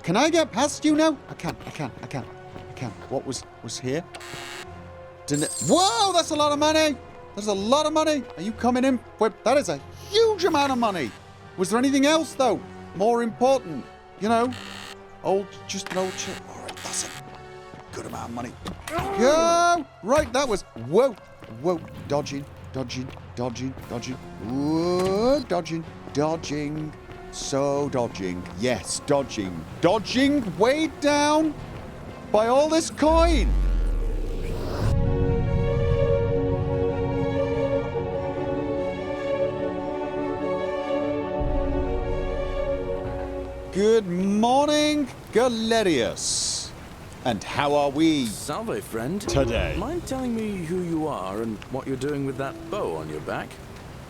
Can I get past you now? I can. What was here? Whoa, that's a lot of money. There's a lot of money. Are you coming in? That is a huge amount of money. Was there anything else, though? More important? You know? Just an old chip. All right, that's a good amount of money. Go! Right, that was... Whoa. Dodging. Whoa, dodging. So dodging. Yes, dodging. Dodging weighed down by all this coin. Good morning, Galerius. And how are we? Salve, friend. Today. Mind telling me who you are and what you're doing with that bow on your back?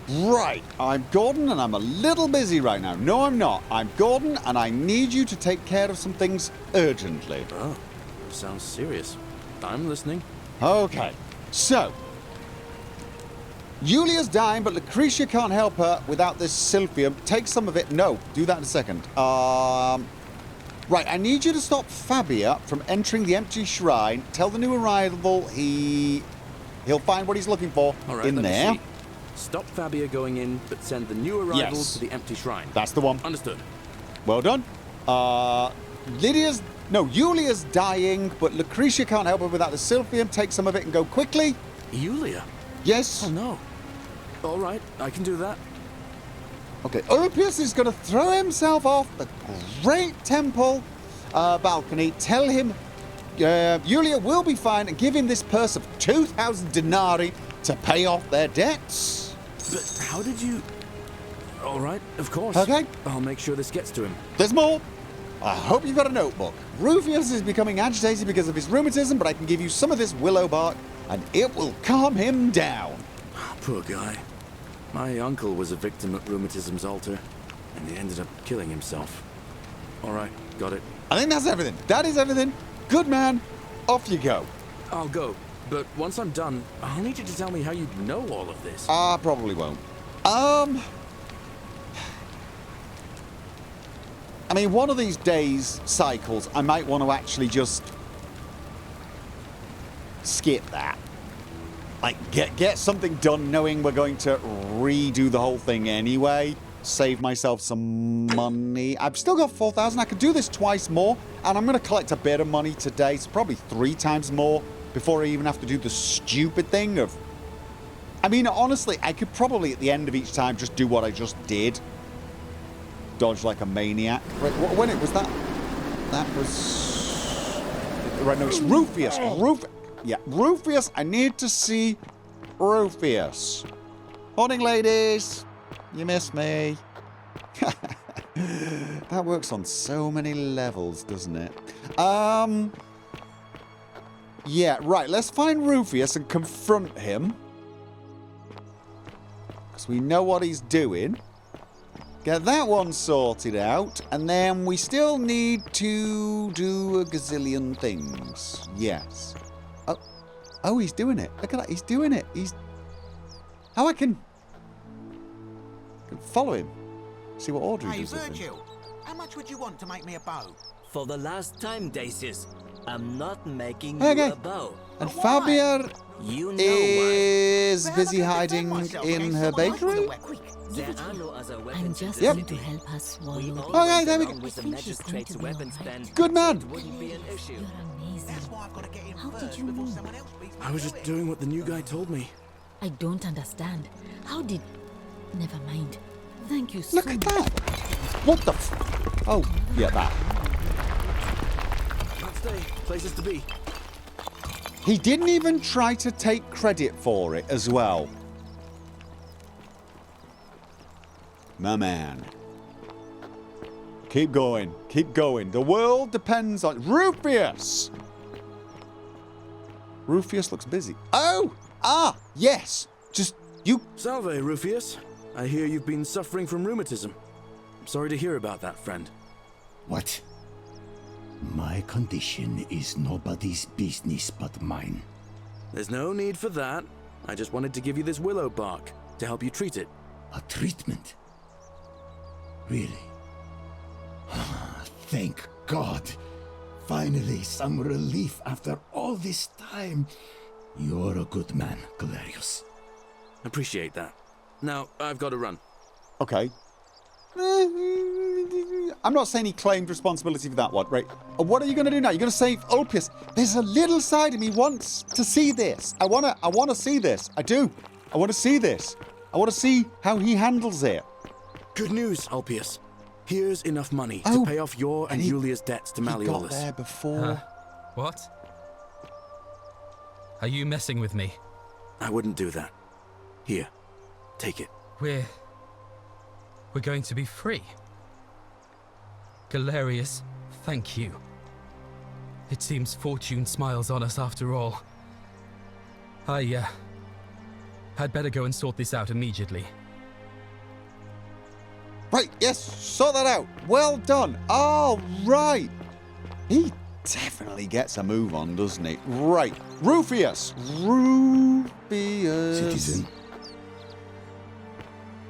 Right, I'm Gordon and I'm a little busy right now. No, I'm not. I'm Gordon and I need you to take care of some things urgently. Oh, sounds serious. I'm listening. Okay, so... Julia's dying, but Lucretia can't help her without this silphium. Take some of it. No, do that in a second. Right, I need you to stop Fabia from entering the empty shrine. Tell the new arrival he'll find what he's looking for in there. Stop Fabia going in, but send the new arrival to the empty shrine. That's the one. Understood. Well done. Julia's dying, but Lucretia can't help her without the silphium. Take some of it and go quickly. Julia? Yes. Oh, no. All right, I can do that. Okay, Ulpius is going to throw himself off the great temple balcony. Tell him Julia will be fine and give him this purse of 2,000 denarii to pay off their debts. But how did you... All right, of course. Okay. I'll make sure this gets to him. There's more. I hope you've got a notebook. Rufius is becoming agitated because of his rheumatism, but I can give you some of this willow bark and it will calm him down. Poor guy. My uncle was a victim at rheumatism's altar, and he ended up killing himself. All right, got it. I think that's everything. That is everything. Good man. Off you go. I'll go, but once I'm done, I'll need you to tell me how you know all of this. I probably won't. I mean, one of these days, cycles, I might want to actually just skip that. Like, get something done knowing we're going to redo the whole thing anyway. Save myself some money. I've still got 4,000. I could do this twice more. And I'm going to collect a bit of money today. So probably 3 times more before I even have to do the stupid thing of... I mean, honestly, I could probably at the end of each time just do what I just did. Dodge like a maniac. Right, when it was that... That was... Right, no, it's Rufius. Yeah, Rufius. I need to see Rufius. Morning, ladies. You miss me. That works on so many levels, doesn't it? Yeah, right. Let's find Rufius and confront him. Because we know what he's doing. Get that one sorted out. And then we still need to do a gazillion things. Yes. Oh, he's doing it. Look at that. He's doing it. How I can follow him. See what order he does. Hey, Vergil, how much would you want to make me a bow? For the last time, Dacius, I'm not making you a bow. And Fabia You know is busy hiding in her bakery? There are no other I'm weapons. just Yep. going to help her swallow. Okay, there we go. With the think she's going magistrate's to be weapons alright. band, Good man. it wouldn't be an issue. You're amazing. That's why I've got to get in How first did you before know? someone else beats me I was to just it. doing what the new guy told me. I don't understand. How did... Never mind. Thank you so Look at that. What the Oh, yeah, that. Can't stay. Places to be. He didn't even try to take credit for it as well. My man. Keep going. Keep going. The world depends on... Rufius! Rufius looks busy. Oh! Ah! Yes! Just... You... Salve, Rufius. I hear you've been suffering from rheumatism. I'm sorry to hear about that, friend. What? My condition is nobody's business but mine. There's no need for that. I just wanted to give you this willow bark to help you treat it. A treatment? Really? Thank God. Finally, some relief after all this time. You're a good man, Galerius. Appreciate that. Now, I've got to run. Okay. I'm not saying he claimed responsibility for that one, right? What are you going to do now? You're going to save Ulpius. There's a little side of me wants to see this. I want to see this. I do. I want to see this. I want to see how he handles it. Good news, Ulpius. Here's enough money Oh, to pay off your and Julia's debts to He got Malleolus. there before. What? Are you messing with me? I wouldn't do that. Here, take it. We're going to be free. Galerius, thank you. It seems fortune smiles on us after all. I'd better go and sort this out immediately. Right, yes, sort that out. Well done. All right. He definitely gets a move on, doesn't he? Right. Rufius. Citizen,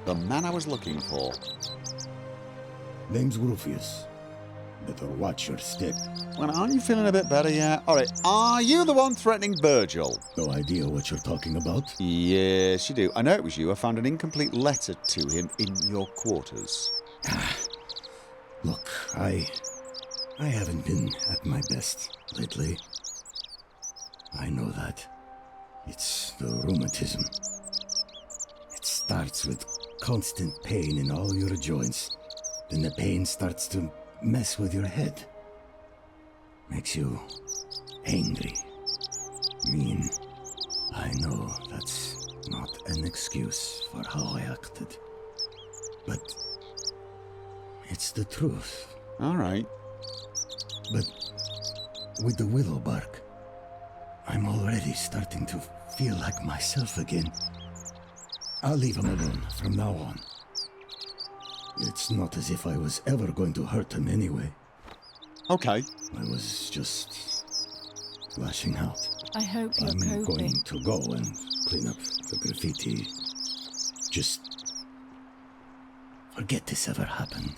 The man I was looking for. name's Rufius. Better watch your step. Well, aren't you feeling a bit better yet? All right. Are you the one threatening Vergil? No idea what you're talking about? Yes, you do. I know it was you. I found an incomplete letter to him in your quarters. Look, I haven't been at my best lately. I know that. It's the rheumatism. It starts with constant pain in all your joints. Then the pain starts to mess with your head. Makes you angry, mean. I know that's not an excuse for how I acted. But it's the truth. All right. But with the willow bark, I'm already starting to feel like myself again. I'll leave him alone from now on. It's not as if I was ever going to hurt him anyway. Okay. I was just lashing out. I hope you're I'm coping. going to go and clean up the graffiti. Just forget this ever happened.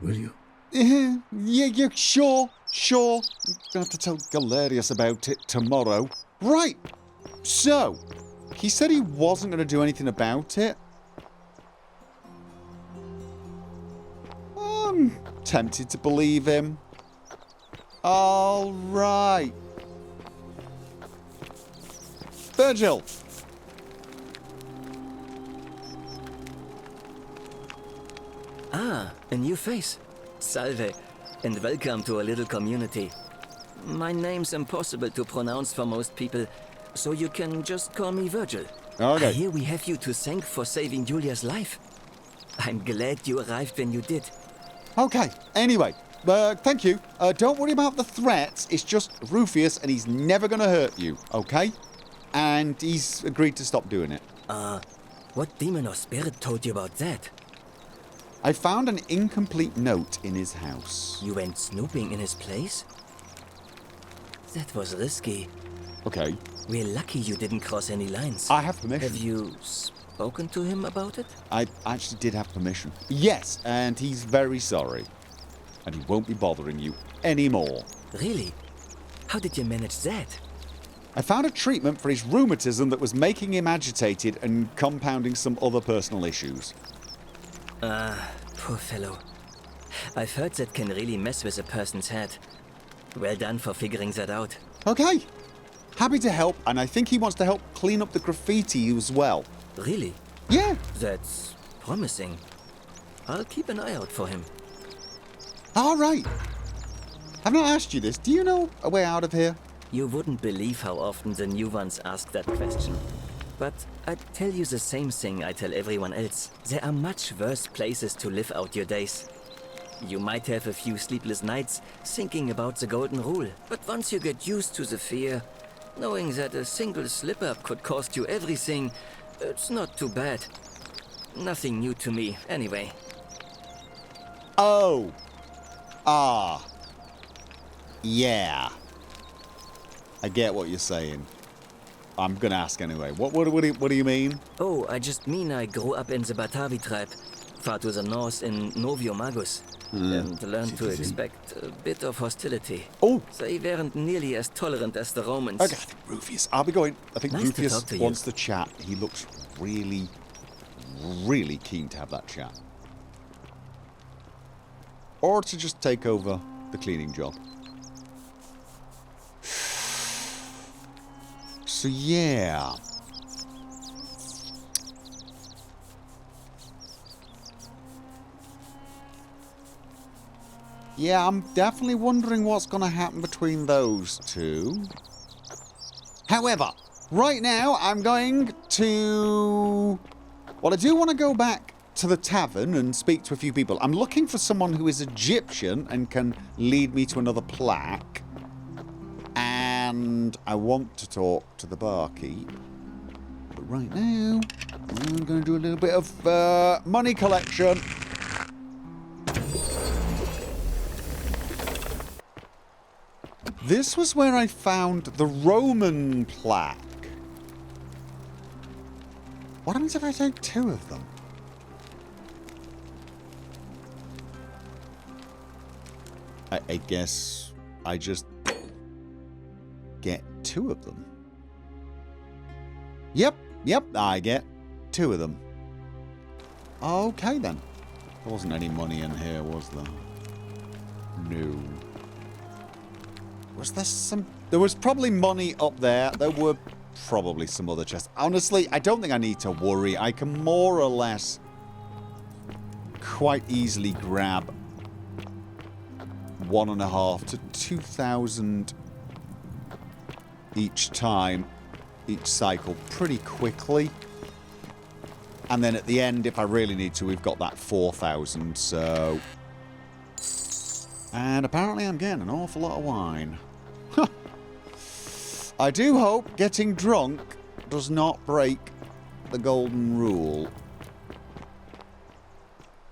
Will you? Yeah, sure. You're gonna have to tell Galerius about it tomorrow. Right. So, he said he wasn't gonna do anything about it. I'm tempted to believe him. All right. Vergil. Ah, a new face. Salve, and welcome to a little community. My name's impossible to pronounce for most people, so you can just call me Vergil. Okay. Here we have you to thank for saving Julia's life. I'm glad you arrived when you did. Okay. Anyway, thank you. Don't worry about the threats. It's just Rufius, and he's never gonna hurt you. Okay? And he's agreed to stop doing it. What demon or spirit told you about that? I found an incomplete note in his house. You went snooping in his place? That was risky. Okay. We're lucky you didn't cross any lines. I have permission. Have you spoken to him about it? I actually did have permission. Yes, and he's very sorry. And he won't be bothering you anymore. Really? How did you manage that? I found a treatment for his rheumatism that was making him agitated and compounding some other personal issues. Poor fellow. I've heard that can really mess with a person's head. Well done for figuring that out. Okay. Happy to help, and I think he wants to help clean up the graffiti as well. Really? Yeah. That's promising. I'll keep an eye out for him. All right. I've not asked you this. Do you know a way out of here? You wouldn't believe how often the new ones ask that question. But I'd tell you the same thing I tell everyone else. There are much worse places to live out your days. You might have a few sleepless nights thinking about the golden rule, but once you get used to the fear, knowing that a single slip-up could cost you everything, it's not too bad. Nothing new to me, anyway. Oh. Yeah. I get what you're saying. I'm gonna ask anyway. What do you mean? Oh, I just mean I grew up in the Batavi tribe. far to the north in Noviomagus, and learned to expect a bit of hostility. Oh. They weren't nearly as tolerant as the Romans. Okay, I think Rufius. I'll be going. I think Nice to Rufius talk to you. wants to chat. He looks really, really keen to have that chat. Or to just take over the cleaning job. So, yeah. Yeah, I'm definitely wondering what's going to happen between those two. However, right now I'm going to... Well, I do want to go back to the tavern and speak to a few people. I'm looking for someone who is Egyptian and can lead me to another plaque. And I want to talk to the barkeep. But right now, I'm going to do a little bit of money collection. This was where I found the Roman plaque. What happens if I take 2 of them? I guess I just get 2 of them. Yep, I get 2 of them. Okay then. There wasn't any money in here, was there? No. Was there some... There was probably money up there. There were probably some other chests. Honestly, I don't think I need to worry. I can more or less quite easily grab 1.5 to 2,000 each time, each cycle, pretty quickly. And then at the end, if I really need to, we've got that 4,000, so... And apparently I'm getting an awful lot of wine. I do hope getting drunk does not break the golden rule.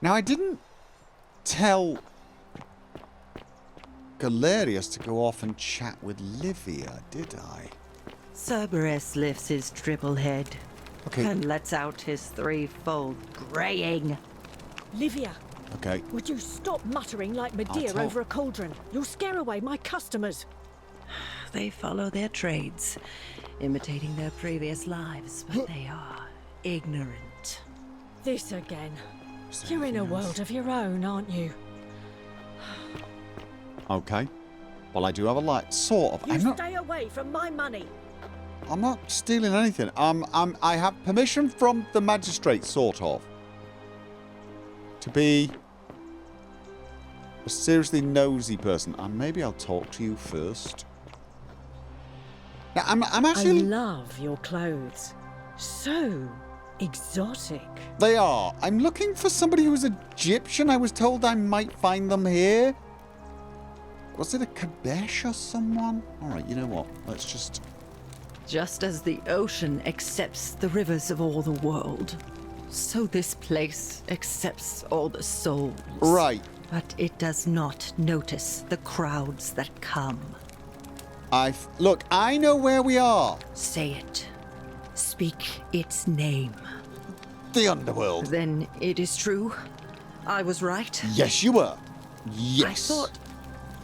Now, I didn't tell Galerius to go off and chat with Livia, did I? Cerberus lifts his triple head Okay. and lets out his threefold braying. Livia, Okay. would you stop muttering like Medea talk. over a cauldron? You'll scare away my customers. They follow their trades, imitating their previous lives, but they are ignorant. This again. You're in a world of your own, aren't you? Okay. Well, I do have a light, sort of. You stay away from my money. I'm not stealing anything. I have permission from the magistrate, sort of, to be a seriously nosy person. And maybe I'll talk to you first. Now, I'm I actually... love your clothes. So exotic. They are. I'm looking for somebody who's Egyptian. I was told I might find them here. Was it a Kadesh or someone? All right, you know what? Let's just... Just as the ocean accepts the rivers of all the world, so this place accepts all the souls. Right. But it does not notice the crowds that come. Look, I know where we are. Say it. Speak its name. The underworld. Then it is true. I was right. Yes, you were. Yes.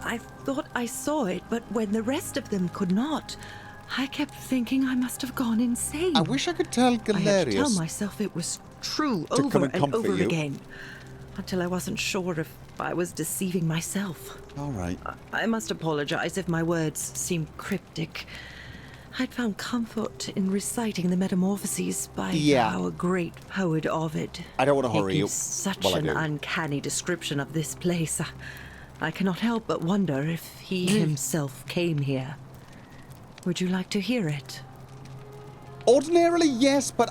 I thought I saw it, but when the rest of them could not, I kept thinking I must have gone insane. I wish I could tell Galerius. I had to tell myself it was true to come over and and comfort over you. again, until I wasn't sure if I was deceiving myself. All right. I must apologize if my words seem cryptic. I'd found comfort in reciting the Metamorphoses by our great poet Ovid. I don't want to He hurry you. gives such Well, I an do. uncanny description of this place. I cannot help but wonder if he himself came here. Would you like to hear it? Ordinarily, yes, but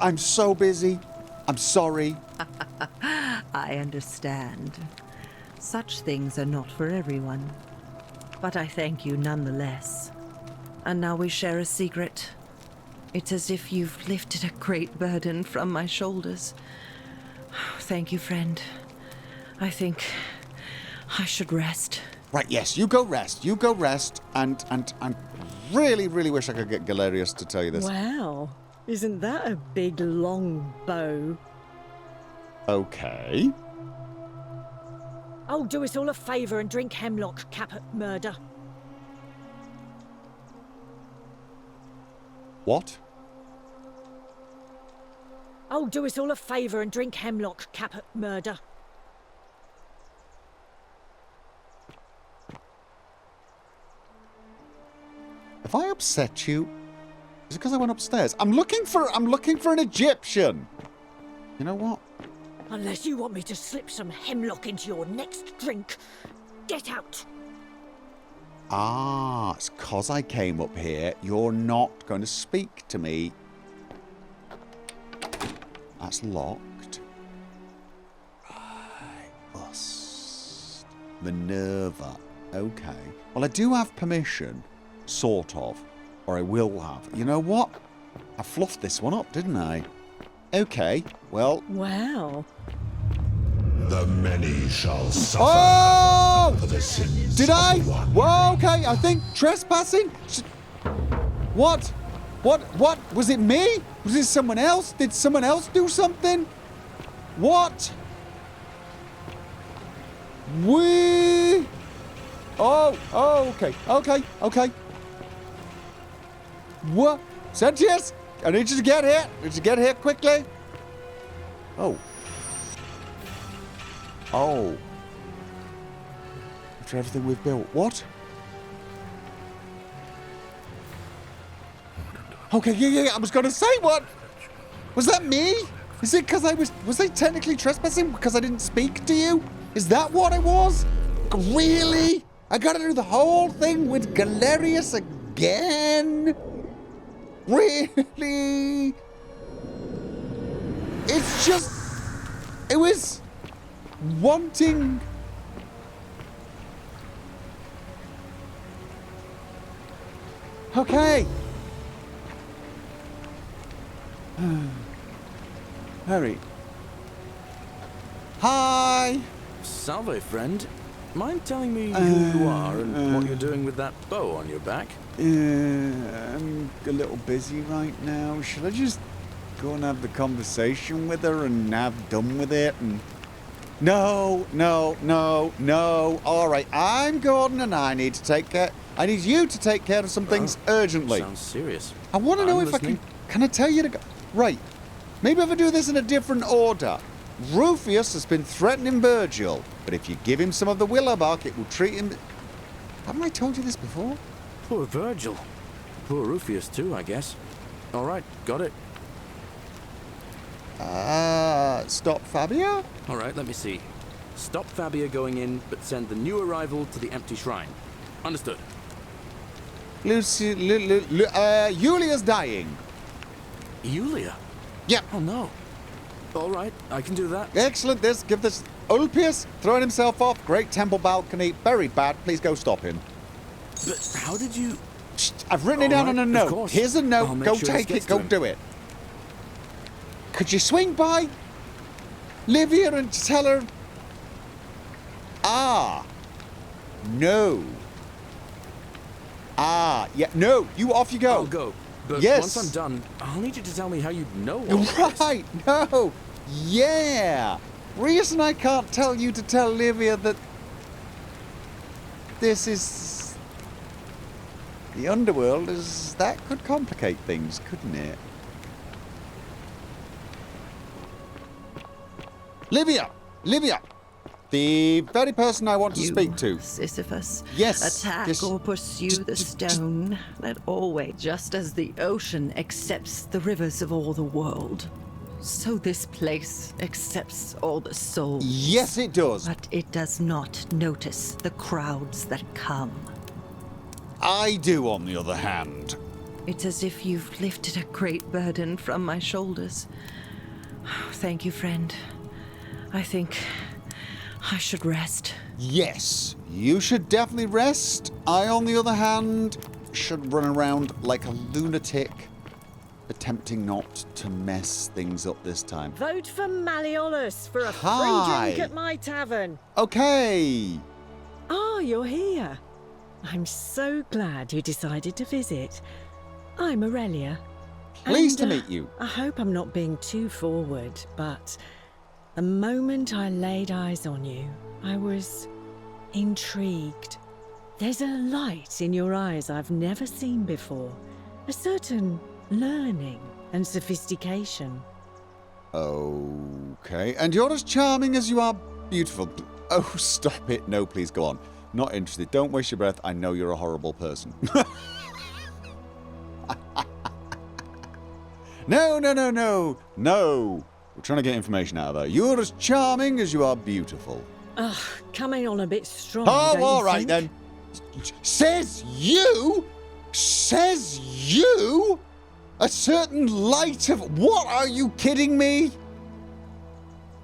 I'm so busy. I'm sorry. I understand. Such things are not for everyone. But I thank you nonetheless. And now we share a secret. It's as if you've lifted a great burden from my shoulders. Thank you, friend. I think I should rest. Right, yes, you go rest. You go rest. And I really, really wish I could get Galerius to tell you this. Wow. Isn't that a big, long bow? Okay. Oh, do us all a favour and drink hemlock, cap at murder. What? Oh, do us all a favour and drink hemlock, cap at murder. Have I upset you? Is it because I went upstairs? I'm looking for an Egyptian. You know what? Unless you want me to slip some hemlock into your next drink. Get out. Ah, it's because I came up here. You're not going to speak to me. That's locked. Right. Bust. Minerva. Okay. Well, I do have permission. Sort of. Or I will have. You know what? I fluffed this one up, didn't I? Okay. Well. Wow. The many shall suffer for the sins Did I? of the one. Well, okay, I think trespassing? What? What? Was it me? Was it someone else? Did someone else do something? What? Oh, okay. What? Sentius? I need you to get here. Need you to get here quickly. Oh. After everything we've built. What? Okay, yeah. I was going to say, what? Was that me? Is it because was I technically trespassing because I didn't speak to you? Is that what it was? Really? I got to do the whole thing with Galerius again? Really? It's just... It was... wanting... Okay. Harry. Hi. Salve, friend. Mind telling me who you are and what you're doing with that bow on your back? I'm a little busy right now. Should I just go and have the conversation with her and have done with it? And No. All right, I'm Gordon and I need you to take care of some things urgently. Sounds serious. I want to know if listening. Can I tell you to go? Right. Maybe if I do this in a different order. Rufius has been threatening Vergil, but if you give him some of the willow bark, it will treat him... Haven't I told you this before? Poor Vergil. Poor Rufius too, I guess. All right, got it. Stop Fabia? All right, let me see. Stop Fabia going in, but send the new arrival to the empty shrine. Understood. Julia's dying. Julia? Yep. Oh, no. All right, I can do that. Excellent. Give this... Ulpius, throwing himself off. Great temple balcony. Very bad. Please go stop him. But how did you... Shh, I've written it down on a note. course. Here's a note. I'll make Go sure take this gets it. Go to him. do it. Could you swing by Livia and tell her... No. Yeah. No. You off you go. I'll go. But Yes. once I'm done, I'll need you to tell me how you know all this. Right. No. Yeah. Reason I can't tell you to tell Livia that this is the underworld is that could complicate things, couldn't it? Livia! The very person I want to speak to. Sisyphus. Yes, Attack yes. or pursue the stone that always, just as the ocean accepts the rivers of all the world, so this place accepts all the souls. Yes, it does. But it does not notice the crowds that come. I do, on the other hand. It's as if you've lifted a great burden from my shoulders. Thank you, friend. I think I should rest. Yes, you should definitely rest. I, on the other hand, should run around like a lunatic, attempting not to mess things up this time. Vote for Malleolus for a Hi. free drink at my tavern. Okay. Ah, you're here. I'm so glad you decided to visit. I'm Aurelia. Pleased And, to meet you. I hope I'm not being too forward, but The moment I laid eyes on you, I was intrigued. There's a light in your eyes I've never seen before. A certain learning and sophistication. Okay. And you're as charming as you are beautiful. Oh, stop it. No, please go on. Not interested. Don't waste your breath. I know you're a horrible person. No. No. We're trying to get information out of her. You're as charming as you are beautiful. Ugh, coming on a bit strong. Oh, don't all you right think? then. Says you? Says you? A certain light of... What, are you kidding me?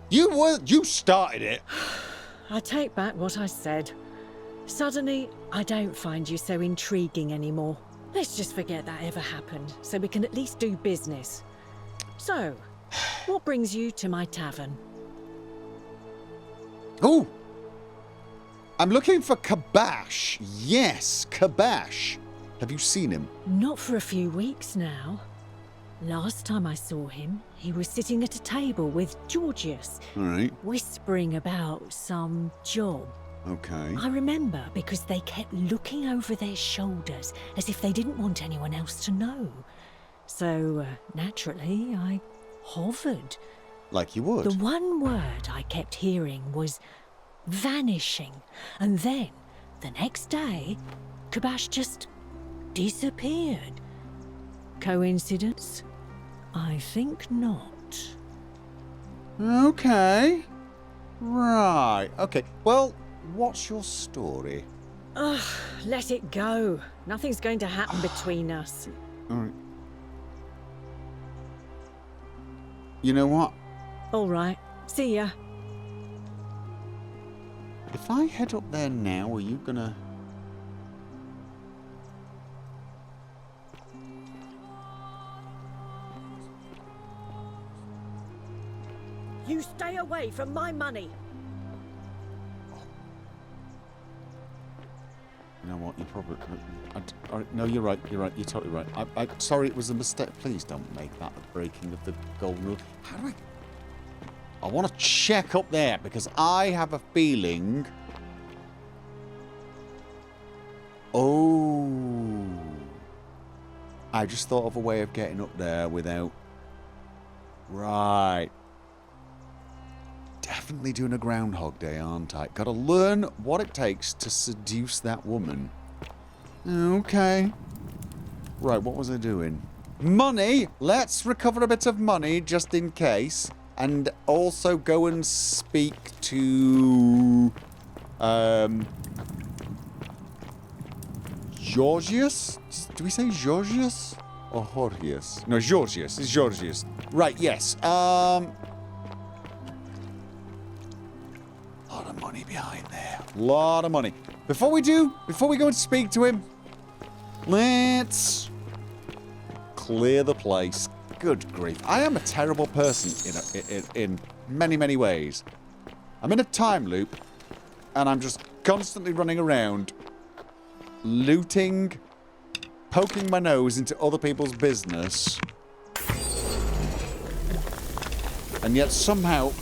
You started it. I take back what I said. Suddenly, I don't find you so intriguing anymore. Let's just forget that ever happened, so we can at least do business. So, what brings you to my tavern? Oh! I'm looking for Kabash. Yes, Kabash. Have you seen him? Not for a few weeks now. Last time I saw him, he was sitting at a table with Georgius, All right. whispering about some job. Okay. I remember because they kept looking over their shoulders as if they didn't want anyone else to know. So, naturally, I hovered. Like you would. The one word I kept hearing was vanishing. And then, the next day, Kabash just disappeared. Coincidence? I think not. Okay. Right. Okay. Well, what's your story? Ugh, let it go. Nothing's going to happen between us. All right. You know what? All right. See ya. If I head up there now, are you gonna... You stay away from my money. You know what? You probably... no, you're right. You're right. You're totally right. Sorry, it was a mistake. Please don't make that the breaking of the golden rule. How do I want to check up there because I have a feeling... Oh. I just thought of a way of getting up there without... Right. Definitely doing a Groundhog Day, aren't I? Gotta learn what it takes to seduce that woman. Okay. Right, what was I doing? Money! Let's recover a bit of money, just in case. And also go and speak to... Georgius? Do we say Georgius? Or Georgius? No, Georgius. It's Georgius. Right, yes. Lot of money behind there. Lot of money. Before we go and speak to him, let's clear the place. Good grief. I am a terrible person in many, many ways. I'm in a time loop, and I'm just constantly running around, looting, poking my nose into other people's business, and yet somehow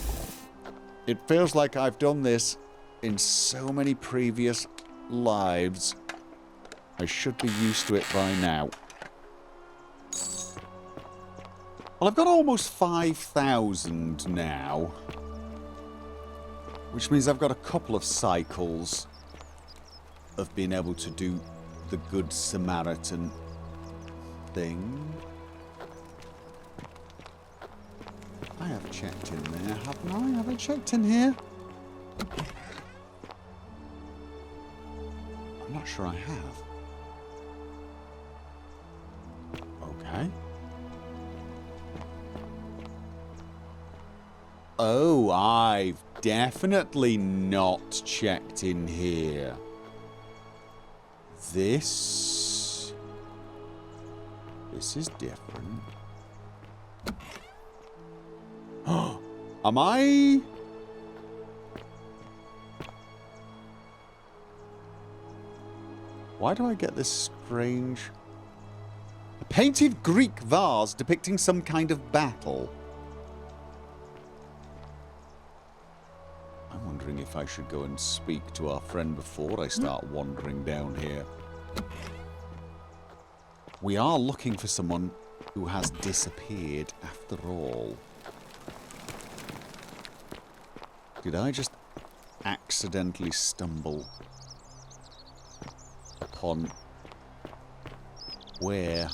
it feels like I've done this in so many previous lives. I should be used to it by now. Well, I've got almost 5,000 now, which means I've got a couple of cycles of being able to do the Good Samaritan thing. I have checked in there, haven't I? Have I checked in here? I'm not sure I have. Okay. Oh, I've definitely not checked in here. This is different. Am I... Why do I get this strange... A painted Greek vase depicting some kind of battle. I'm wondering if I should go and speak to our friend before I start wandering down here. We are looking for someone who has disappeared after all. Did I just accidentally stumble upon where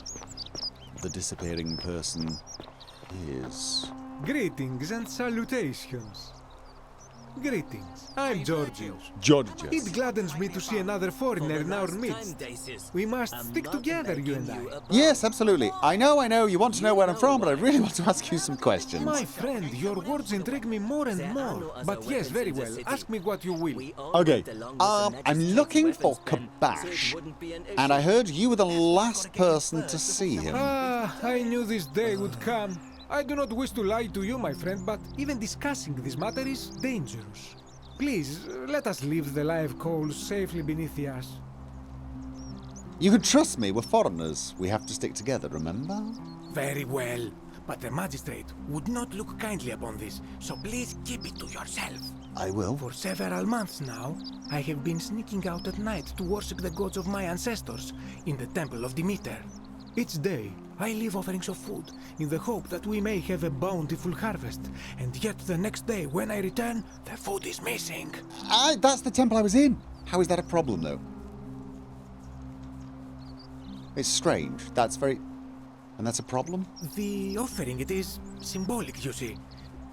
the disappearing person is? Greetings and salutations. Greetings. I'm Georgius. Georgius. It gladdens me to see another foreigner in our midst. We must stick together, you and I. Yes, absolutely. I know. You want to know where I'm from, but I really want to ask you some questions. My friend, your words intrigue me more and more. But yes, very well. Ask me what you will. Okay. I'm looking for Kabash. And I heard you were the last person to see him. Ah, I knew this day would come. I do not wish to lie to you, my friend, but even discussing this matter is dangerous. Please, let us leave the live coals safely beneath the ash. You can trust me, we're foreigners. We have to stick together, remember? Very well, but the magistrate would not look kindly upon this, so please keep it to yourself. I will. For several months now, I have been sneaking out at night to worship the gods of my ancestors in the temple of Demeter. Each day, I leave offerings of food in the hope that we may have a bountiful harvest, and yet the next day when I return, the food is missing. That's the temple I was in. How is that a problem, though? It's strange. That's very... And that's a problem? The offering, it is symbolic, you see.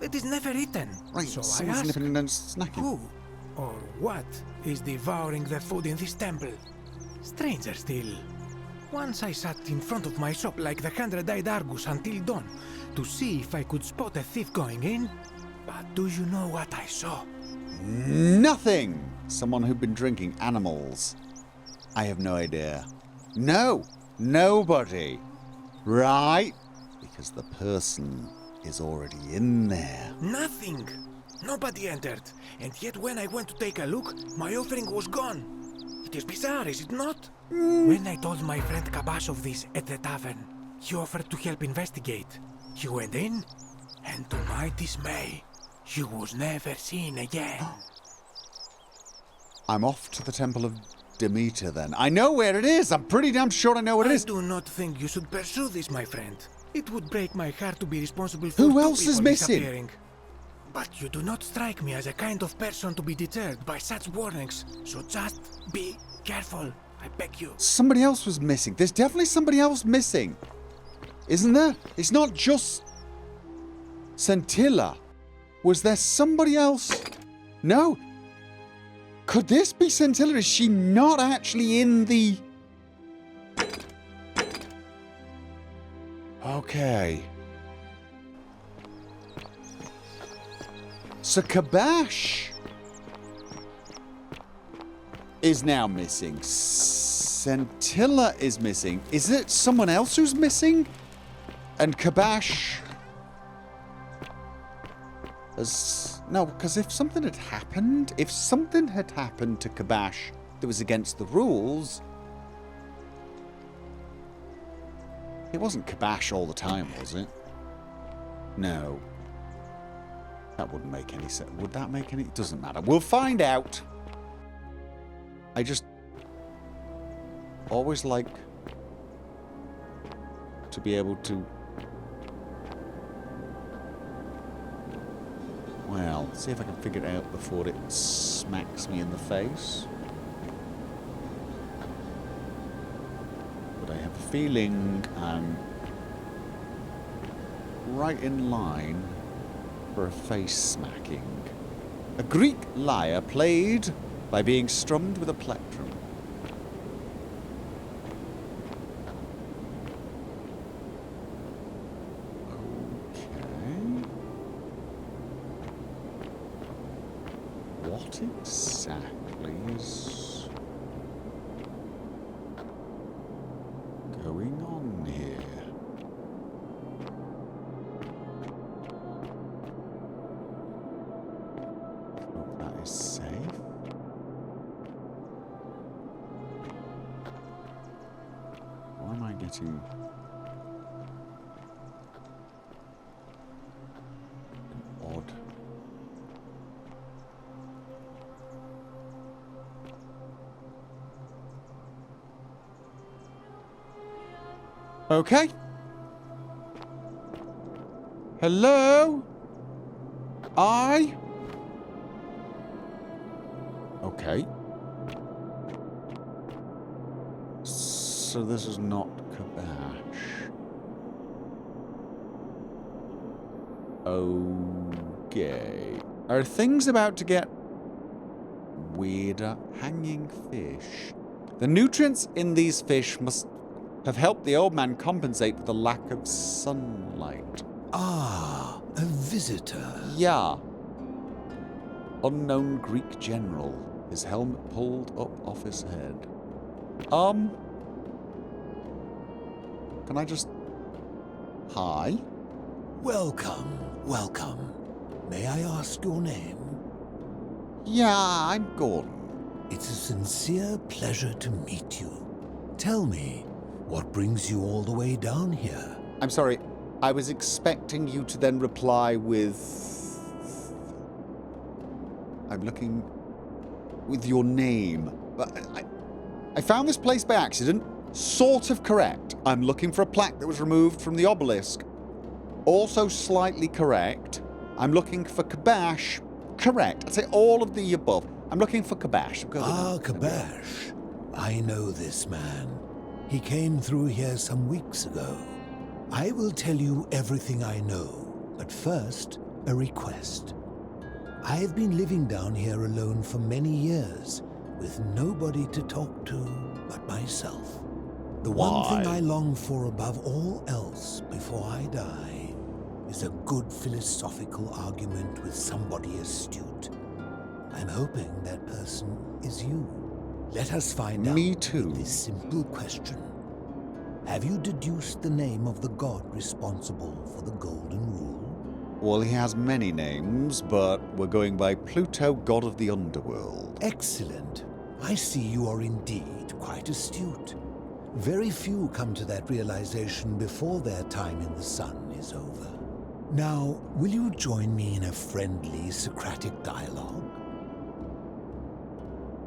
It is never eaten. Right, so someone's I ask, nipping and snacking. who or what is devouring the food in this temple? Stranger still. Once I sat in front of my shop like the 100-eyed Argus until dawn to see if I could spot a thief going in. But do you know what I saw? Nothing! Someone who'd been drinking animals. I have no idea. No! Nobody! Right? Because the person is already in there. Nothing! Nobody entered. And yet when I went to take a look, my offering was gone. It is bizarre, is it not? When I told my friend Kabash of this at the tavern, he offered to help investigate. He went in, and to my dismay, he was never seen again. I'm off to the Temple of Demeter then. I know where it is! I'm pretty damn sure I know what it is! I do not think you should pursue this, my friend. It would break my heart to be responsible for Who two else is people missing? disappearing. But you do not strike me as a kind of person to be deterred by such warnings, so just be careful. I beg you. Somebody else was missing. There's definitely somebody else missing. Isn't there? It's not just Scintilla. Was there somebody else? No. Could this be Scintilla? Is she not actually in the... Okay. So Kabash is now missing. Scintilla is missing. Is it someone else who's missing? And Kabash... No, because if something had happened to Kabash that was against the rules... It wasn't Kabash all the time, was it? No. That wouldn't make any sense. Would that make any... It doesn't matter. We'll find out. I just always like to be able to... Well, see if I can figure it out before it smacks me in the face. But I have a feeling I'm right in line for a face smacking. A Greek lyre played by being strummed with a plectrum. Okay. What exactly is going on here? Hope that is safe. Why am I getting an odd Okay. Hello? Okay. So this is not Kabash. Okay. Are things about to get weirder? Hanging fish. The nutrients in these fish must have helped the old man compensate for the lack of sunlight. Ah, a visitor. Yeah. Unknown Greek general. His helmet pulled up off his head. Can I just... Hi? Welcome, welcome. May I ask your name? Yeah, I'm Gordon. It's a sincere pleasure to meet you. Tell me, what brings you all the way down here? I'm sorry, I was expecting you to then reply with... I'm looking... with your name. But I found this place by accident. Sort of correct. I'm looking for a plaque that was removed from the obelisk. Also slightly correct. I'm looking for Kabash. Correct. I'd say all of the above. I'm looking for Kabash. Ah, Kabash. I know this man. He came through here some weeks ago. I will tell you everything I know, but first, a request. I've been living down here alone for many years, with nobody to talk to but myself. The one thing I long for above all else before I die is a good philosophical argument with somebody astute. I'm hoping that person is you. Let us find out. Me too. With this simple question. Have you deduced the name of the god responsible for the Golden Rule? Well, he has many names, but we're going by Pluto, god of the underworld. Excellent. I see you are indeed quite astute. Very few come to that realization before their time in the sun is over. Now, will you join me in a friendly Socratic dialogue?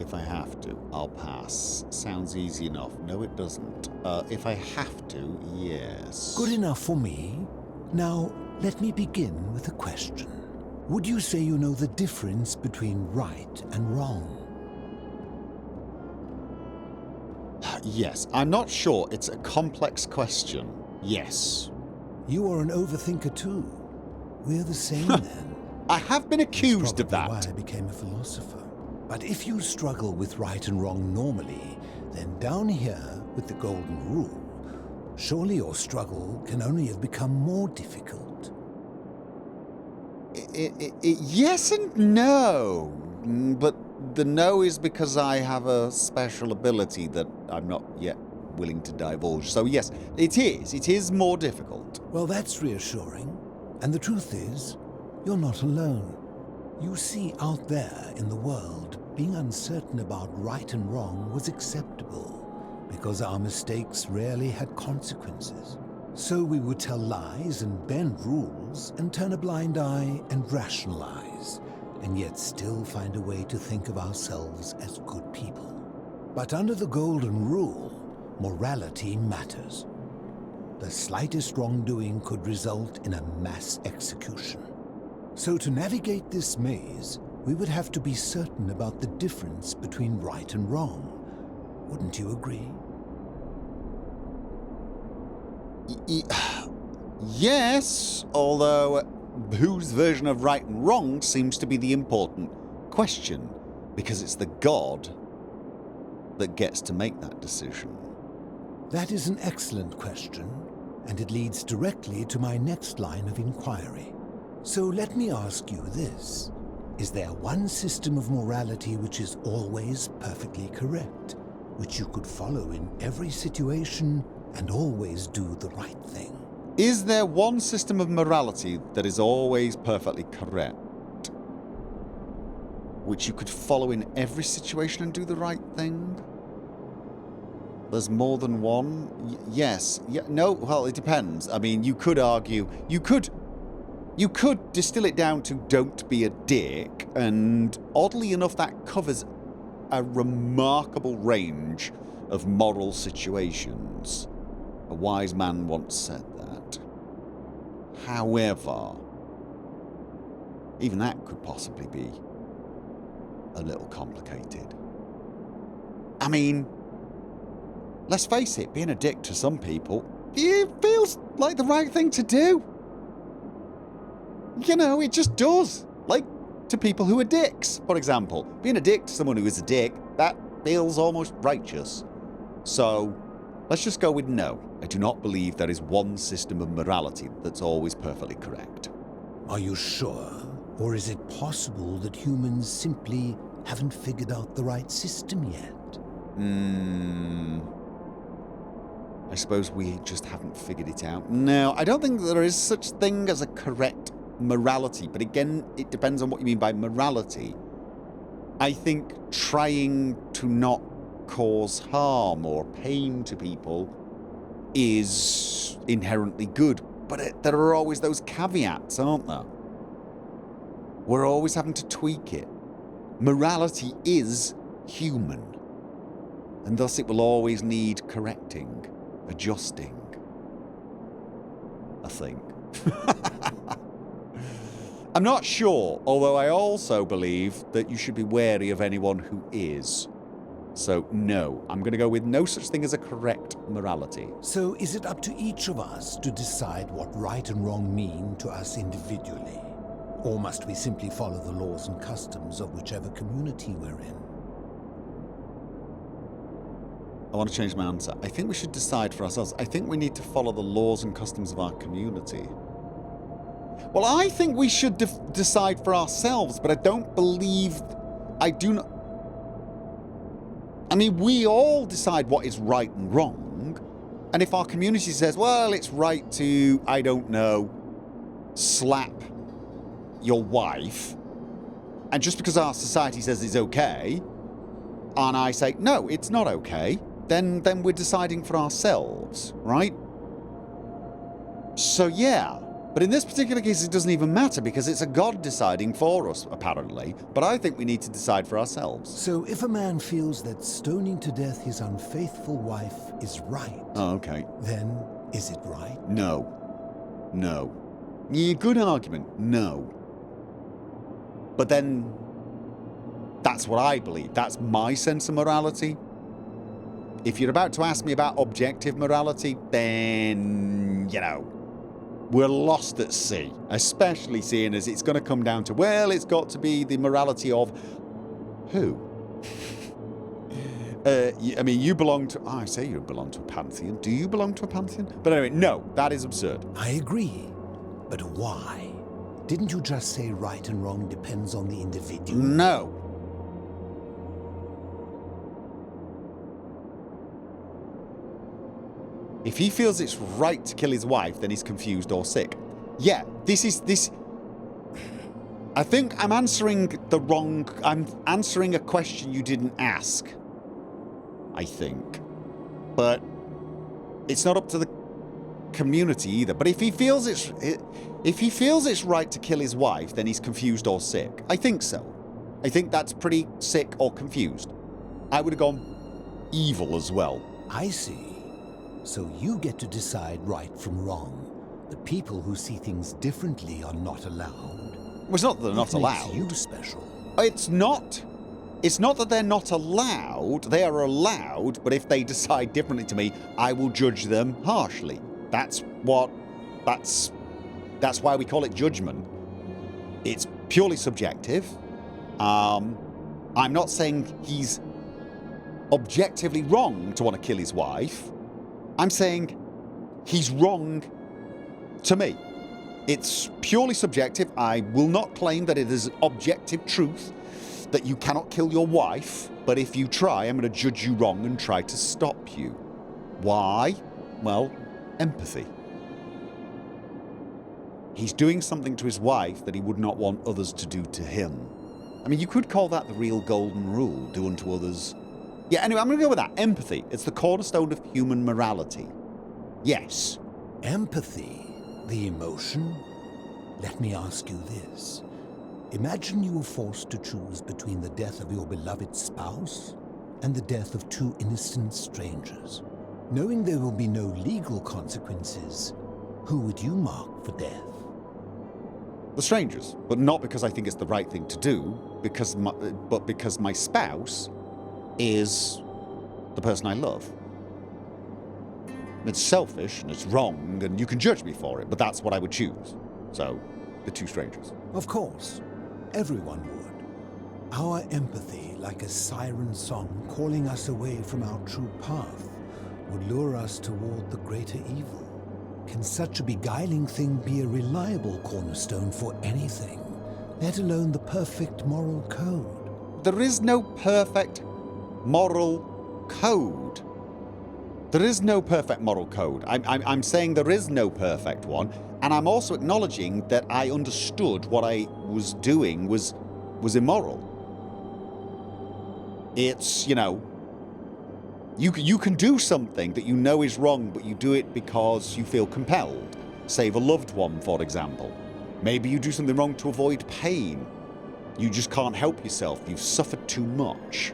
If I have to, I'll pass. Sounds easy enough. No, it doesn't. If I have to, yes. Good enough for me. Now, let me begin with a question. Would you say you know the difference between right and wrong? Yes. I'm not sure. It's a complex question. Yes. You are an overthinker too. We're the same then. I have been accused of that. That's probably why I became a philosopher. But if you struggle with right and wrong normally, then down here with the Golden Rule, surely your struggle can only have become more difficult. Yes and no. But the no is because I have a special ability that I'm not yet willing to divulge. So yes, it is. It is more difficult. Well, that's reassuring. And the truth is, you're not alone. You see, out there in the world, being uncertain about right and wrong was acceptable because our mistakes rarely had consequences. So we would tell lies and bend rules and turn a blind eye and rationalize, and yet still find a way to think of ourselves as good people. But under the Golden Rule, morality matters. The slightest wrongdoing could result in a mass execution. So to navigate this maze, we would have to be certain about the difference between right and wrong. Wouldn't you agree? Yes, although whose version of right and wrong seems to be the important question, because it's the god that gets to make that decision. That is an excellent question, and it leads directly to my next line of inquiry. So let me ask you this. Is there one system of morality which is always perfectly correct, which you could follow in every situation and always do the right thing? Is there one system of morality that is always perfectly correct, which you could follow in every situation and do the right thing? There's more than one? Yes. Yeah, no, well, it depends. I mean, you could argue... You could distill it down to don't be a dick, and oddly enough, that covers a remarkable range of moral situations. A wise man once said that. However, even that could possibly be a little complicated. I mean, let's face it, being a dick to some people, it feels like the right thing to do. You know, it just does. Like, to people who are dicks, for example. Being a dick to someone who is a dick, that feels almost righteous. So, let's just go with no. I do not believe there is one system of morality that's always perfectly correct. Are you sure? Or is it possible that humans simply haven't figured out the right system yet? I suppose we just haven't figured it out. No, I don't think there is such thing as a correct morality. But again, it depends on what you mean by morality. I think trying to not cause harm or pain to people is inherently good. But there are always those caveats, aren't there? We're always having to tweak it. Morality is human. And thus it will always need correcting, adjusting. I think. I'm not sure, although I also believe that you should be wary of anyone who is. So, no, I'm going to go with no such thing as a correct morality. So is it up to each of us to decide what right and wrong mean to us individually? Or must we simply follow the laws and customs of whichever community we're in? I want to change my answer. I think we should decide for ourselves. I think we need to follow the laws and customs of our community. Well, I think we should decide for ourselves, but I don't believe... I do not... I mean, we all decide what is right and wrong. And if our community says, well, it's right to, I don't know, slap your wife, and just because our society says it's okay, and I say, no, it's not okay, then we're deciding for ourselves, right? So, yeah. But in this particular case, it doesn't even matter because it's a god deciding for us, apparently. But I think we need to decide for ourselves. So if a man feels that stoning to death his unfaithful wife is right... Oh, okay. Then, is it right? No. No. Yeah, good argument. No. But then, that's what I believe. That's my sense of morality. If you're about to ask me about objective morality, then, you know, we're lost at sea, especially seeing as it's going to come down to, well, it's got to be the morality of who? I mean, you belong to... I say you belong to a pantheon. Do you belong to a pantheon? But anyway, no, that is absurd. I agree. But why? Didn't you just say right and wrong depends on the individual? No. If he feels it's right to kill his wife, then he's confused or sick. Yeah, this... I think I'm answering the wrong... I'm answering a question you didn't ask. I think. But it's not up to the community either. But if he feels it's right to kill his wife, then he's confused or sick. I think so. I think that's pretty sick or confused. I would have gone evil as well. I see. So you get to decide right from wrong. The people who see things differently are not allowed. Well, it's not that they're not allowed. What makes you special? It's not that they're not allowed. They are allowed, but if they decide differently to me, I will judge them harshly. That's why we call it judgment. It's purely subjective. I'm not saying he's objectively wrong to want to kill his wife. I'm saying he's wrong to me. It's purely subjective. I will not claim that it is objective truth that you cannot kill your wife, but if you try, I'm going to judge you wrong and try to stop you. Why? Well, empathy. He's doing something to his wife that he would not want others to do to him. I mean, you could call that the real golden rule, do unto others. Yeah, anyway, I'm going to go with that. Empathy. It's the cornerstone of human morality. Yes. Empathy? The emotion? Let me ask you this. Imagine you were forced to choose between the death of your beloved spouse and the death of two innocent strangers. Knowing there will be no legal consequences, who would you mark for death? The strangers, but not because I think it's the right thing to do, but because my spouse is the person I love. It's selfish and it's wrong, and you can judge me for it, but that's what I would choose. So, the two strangers. Of course, everyone would. Our empathy, like a siren song calling us away from our true path, would lure us toward the greater evil. Can such a beguiling thing be a reliable cornerstone for anything, let alone the perfect moral code? There is no perfect moral code. There is no perfect moral code. I'm saying there is no perfect one, and I'm also acknowledging that I understood what I was doing was immoral. It's, you know, you can do something that you know is wrong, but you do it because you feel compelled. Save a loved one, for example. Maybe you do something wrong to avoid pain. You just can't help yourself. You've suffered too much.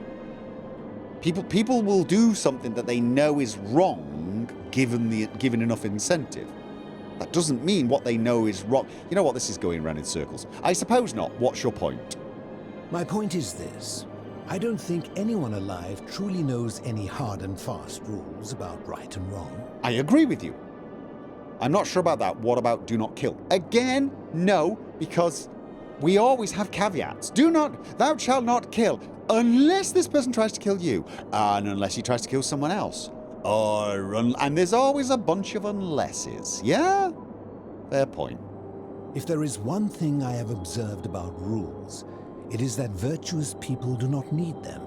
People will do something that they know is wrong, given enough incentive. That doesn't mean what they know is wrong. You know what? This is going around in circles. I suppose not. What's your point? My point is this. I don't think anyone alive truly knows any hard and fast rules about right and wrong. I agree with you. I'm not sure about that. What about do not kill? Again, no, because we always have caveats. Thou shalt not kill, unless this person tries to kill you, and unless he tries to kill someone else. And there's always a bunch of unlesses, yeah? Fair point. If there is one thing I have observed about rules, it is that virtuous people do not need them,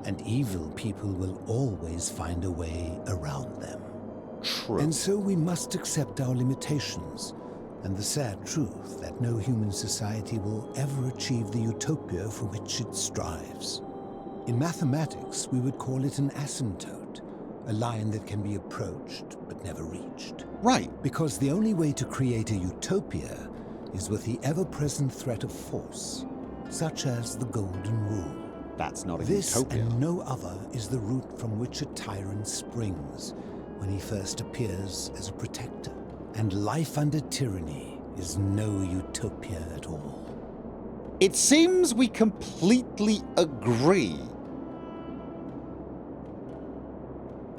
and evil people will always find a way around them. True. And so we must accept our limitations, and the sad truth that no human society will ever achieve the utopia for which it strives. In mathematics, we would call it an asymptote, a line that can be approached but never reached. Right. Because the only way to create a utopia is with the ever-present threat of force, such as the Golden Rule. That's not a This utopia. and no other is the root from which a tyrant springs when he first appears as a protector. And life under tyranny is no utopia at all. It seems we completely agree.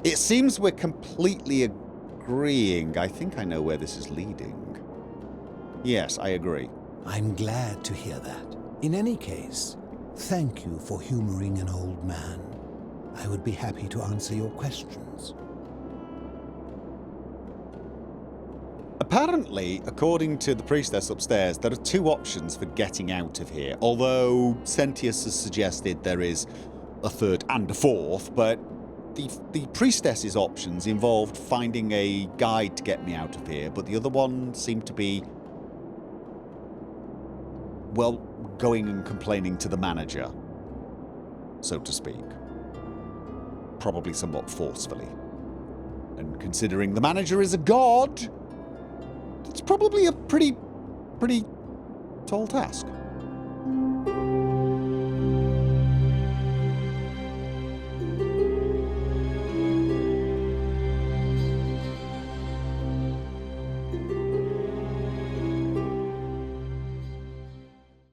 It seems we're completely agreeing. I think I know where this is leading. Yes, I agree. I'm glad to hear that. In any case, thank you for humoring an old man. I would be happy to answer your questions. Apparently, according to the priestess upstairs, there are two options for getting out of here. Although Sentius has suggested there is a third and a fourth, but the priestess's options involved finding a guide to get me out of here, but the other one seemed to be, well, going and complaining to the manager, so to speak. Probably somewhat forcefully. And considering the manager is a god, it's probably a pretty tall task.